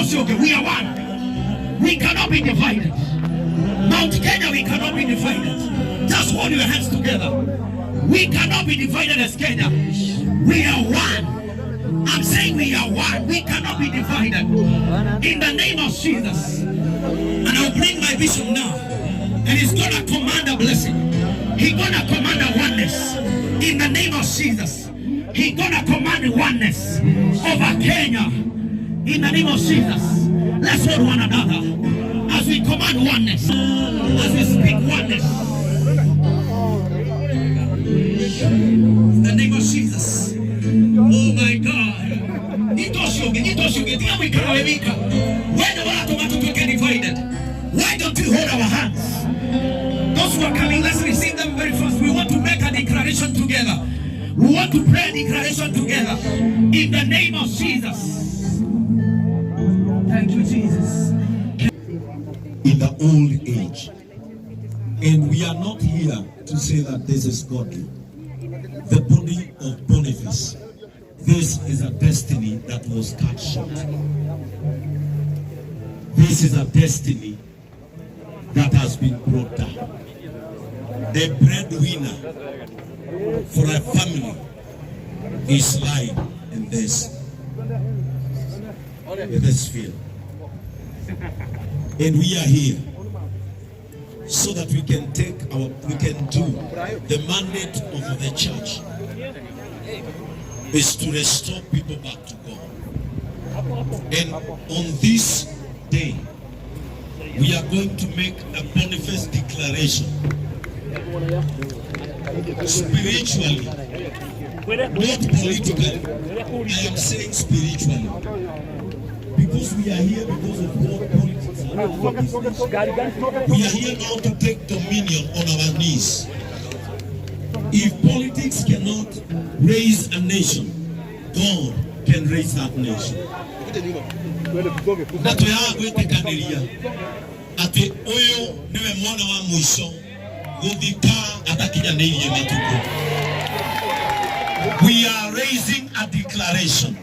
We are one. We cannot be divided. Mount Kenya, we cannot be divided. Just hold your hands together. We cannot be divided as Kenya. We are one. I'm saying we are one. We cannot be divided. In the name of Jesus. And I'll bring my bishop now. And he's going to command a blessing. He's going to command a oneness. In the name of Jesus. He's going to command oneness over Kenya. In the name of Jesus. Let's hold one another. As we command oneness. As we speak oneness. In the name of Jesus. Oh my God. When the world get divided, why don't we hold our hands? Those who are coming, let's receive them very fast. We want to make a declaration together. We want to pray a declaration together. In the name of Jesus. Thank you, Jesus. In the old age. And we are not here to say that this is godly. The body of Boniface. This is a destiny that was cut short. This is a destiny that has been brought down. The breadwinner for a family is lying in this field. And we are here so that we can do the mandate of the church is to restore people back to God. And on this day, we are going to make a Boniface declaration. Spiritually, not politically. I am saying spiritually. Because we are here because of what politics are. We are here now to take dominion on our knees. If politics cannot raise a nation, God can raise that nation. We are raising a declaration.